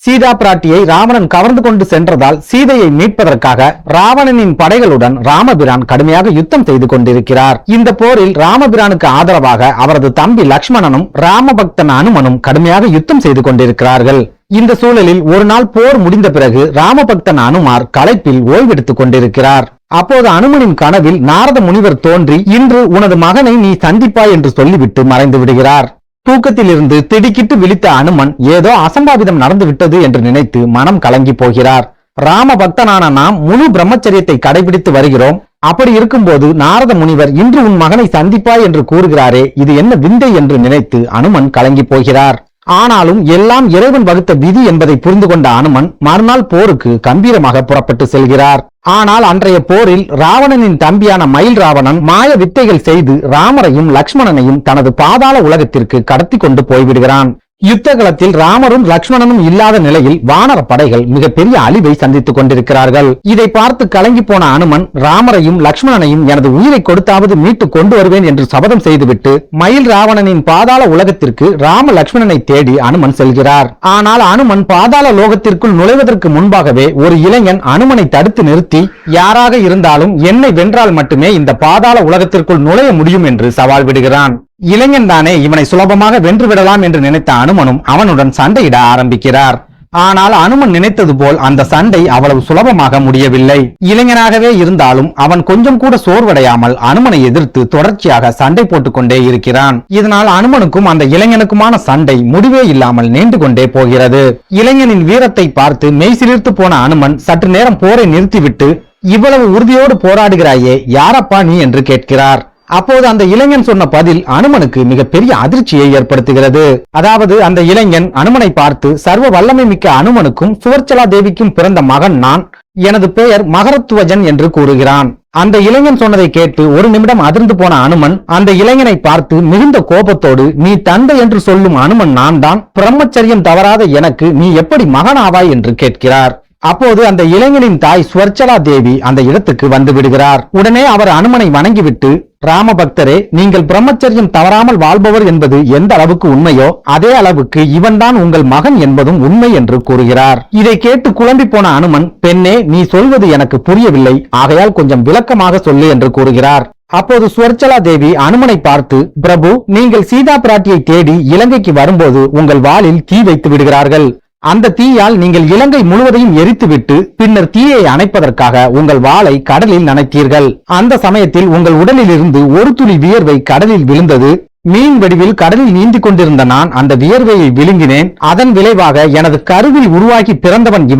சீதா பிராட்டியை ராவணன் கவர்ந்து கொண்டு சென்றதால் சீதையை மீட்பதற்காக ராவணனின் படைகளுடன் ராமபிரான் கடுமையாக யுத்தம் செய்து கொண்டிருக்கிறார். இந்த போரில் ராமபிரானுக்கு ஆதரவாக அவரது தம்பி லக்ஷ்மணனும் ராமபக்தன் அனுமனும் கடுமையாக யுத்தம் செய்து கொண்டிருக்கிறார்கள். இந்த சூழலில் ஒரு நாள் போர் முடிந்த பிறகு ராமபக்தன் அனுமார் களைப்பில் ஓய்வெடுத்துக் கொண்டிருக்கிறார். அப்போது அனுமனின் கனவில் நாரத முனிவர் தோன்றி, இன்று உனது மகனை நீ சந்திப்பாய் என்று சொல்லிவிட்டு மறைந்து விடுகிறார். தூக்கத்தில் இருந்து திடுக்கிட்டு விழித்த அனுமன் ஏதோ அசம்பாவிதம் நடந்துவிட்டது என்று நினைத்து மனம் கலங்கி போகிறார். ராம பக்தனான நாம் முழு பிரம்மச்சரியத்தை கடைபிடித்து வருகிறோம். அப்படி இருக்கும்போது நாரத முனிவர் இன்று உன் மகனை சந்திப்பாய் என்று கூறுகிறாரே, இது என்ன விந்தை என்று நினைத்து அனுமன் கலங்கி போகிறார். ஆனாலும் எல்லாம் இறைவன் வகுத்த விதி என்பதை புரிந்து கொண்ட அனுமன் மறுநாள் போருக்கு கம்பீரமாக புறப்பட்டு செல்கிறார். ஆனால் அன்றைய போரில் ராவணனின் தம்பியான மயில் ராவணன் மாய வித்தைகள் செய்து ராமரையும் லக்ஷ்மணனையும் தனது பாதாள உலகத்திற்கு கடத்தி கொண்டு போய்விடுகிறான். யுத்த களத்தில் ராமரும் லக்ஷ்மணனும் இல்லாத நிலையில் வானர படைகள் மிகப்பெரிய அழிவை சந்தித்துக் கொண்டிருக்கிறார்கள். இதை பார்த்து கலங்கி போன அனுமன் ராமரையும் லக்ஷ்மணனையும் எனது உயிரை கொடுத்தாவது மீட்டு கொண்டு வருவேன் என்று சபதம் செய்துவிட்டு மயில் ராவணனின் பாதாள உலகத்திற்கு ராம லக்ஷ்மணனை தேடி அனுமன் செல்கிறார். ஆனால் அனுமன் பாதாள லோகத்திற்குள் நுழைவதற்கு முன்பாகவே ஒரு இளைஞன் அனுமனை தடுத்து நிறுத்தி, யாராக இருந்தாலும் என்னை வென்றால் மட்டுமே இந்த பாதாள உலகத்திற்குள் நுழைய முடியும் என்று சவால் விடுகிறான். இளைஞன் தானே, இவனை சுலபமாக வென்றுவிடலாம் என்று நினைத்த அனுமனும் அவனுடன் சண்டையிட ஆரம்பிக்கிறார். ஆனால் அனுமன் நினைத்தது போல் அந்த சண்டை அவ்வளவு சுலபமாக முடியவில்லை. இளைஞனாகவே இருந்தாலும் அவன் கொஞ்சம் கூட சோர்வடையாமல் அனுமனை எதிர்த்து தொடர்ச்சியாக சண்டை போட்டுக் கொண்டே இருக்கிறான். இதனால் அனுமனுக்கும் அந்த இளைஞனுக்குமான சண்டை முடிவே இல்லாமல் நீண்டு கொண்டே போகிறது. இளைஞனின் வீரத்தை பார்த்து மெய்சிலிர்த்து போன அனுமன் சற்று நேரம் போரை நிறுத்திவிட்டு, இவ்வளவு உறுதியோடு போராடுகிறாயே, யாரப்பா நீ என்று கேட்கிறார். அப்போது அந்த இளைஞன் சொன்ன பதில் அனுமனுக்கு மிகப்பெரிய அதிர்ச்சியை ஏற்படுத்துகிறது. அதாவது அந்த இளைஞன் அனுமனை பார்த்து, சர்வ வல்லமை மிக்க அனுமனுக்கும் சுவர்ச்சலா தேவிக்கும் பிறந்த மகன் நான், எனது பெயர் மகரத்வஜன் என்று கூறுகிறான். அந்த இளைஞன் சொன்னதை கேட்டு ஒரு நிமிடம் அதிர்ந்து போன அனுமன் அந்த இளைஞனை பார்த்து மிகுந்த கோபத்தோடு, நீ தந்தை என்று சொல்லும் அனுமன் நான் தான், பிரம்மச்சரியம் தவறாத எனக்கு நீ எப்படி மகனாவாய் என்று கேட்கிறார். அப்போது அந்த இளைஞனின் தாய் சுவர்ச்சலா தேவி அந்த இடத்துக்கு வந்து விடுகிறார். உடனே அவர் அனுமனை வணங்கிவிட்டு, ராமபக்தரே, நீங்கள் பிரம்மச்சரியம் தவறாமல் வாழ்பவர் என்பது எந்த அளவுக்கு உண்மையோ அதே அளவுக்கு இவன்தான் உங்கள் மகன் என்பதும் உண்மை என்று கூறுகிறார். இதை கேட்டு குழம்பி போன அனுமன், பெண்ணே, நீ சொல்வது எனக்கு புரியவில்லை, ஆகையால் கொஞ்சம் விளக்கமாக சொல்லு என்று கூறுகிறார். அப்போது சுவர்ச்சலா தேவி அனுமனை பார்த்து, பிரபு, நீங்கள் சீதா பிராட்டியை தேடி இலங்கைக்கு வரும்போது உங்கள் வாளில் தீ வைத்து விடுகிறார்கள். அந்த தீயால் நீங்கள் இலங்கை முழுவதையும் எரித்துவிட்டு பின்னர் தீயை அணைப்பதற்காக உங்கள் வாளை கடலில் நனைத்தீர்கள். அந்த சமயத்தில் உங்கள் உடலில் இருந்து ஒரு துளி வியர்வை கடலில் விழுந்தது. மீன் வடிவில் கடலில் நீந்தி கொண்டிருந்த நான் அந்த வியர்வையை விழுங்கினேன். அதன் விளைவாக எனது கருவில் உருவாகி பிறந்தவன்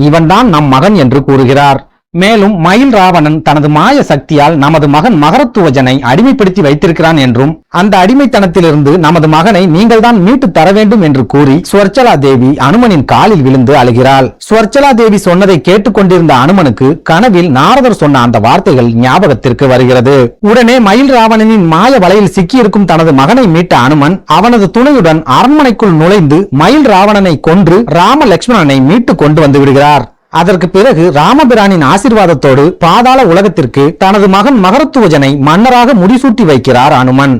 இவன்தான் நம் மகன் என்று கூறுகிறார். மேலும் மயில் ராவணன் தனது மாய சக்தியால் நமது மகன் மகரத்துவஜனை அடிமைப்படுத்தி வைத்திருக்கிறான் என்றும் அந்த அடிமைத்தனத்திலிருந்து நமது மகனை நீங்கள் தான் மீட்டு தர வேண்டும் என்று கூறி சுவர்ச்சலா தேவி அனுமனின் காலில் விழுந்து அழுகிறாள். சுவர்ச்சலா தேவி சொன்னதை கேட்டுக்கொண்டிருந்த அனுமனுக்கு கனவில் நாரதர் சொன்ன அந்த வார்த்தைகள் ஞாபகத்திற்கு வருகிறது. உடனே மயில் ராவணனின் மாய வலையில் சிக்கியிருக்கும் தனது மகனை மீட்ட அனுமன் அவனது துணையுடன் அரண்மனைக்குள் நுழைந்து மயில் ராவணனை கொன்று ராம லட்சுமணனை மீட்டு கொண்டு வந்து விடுகிறார். அதற்கு பிறகு ராமபிரானின் ஆசீர்வாதத்தோடு பாதாள உலகத்திற்கு தனது மகன் மகரத்துவஜனை மன்னராக முடிசூட்டி வைக்கிறார் அனுமன்.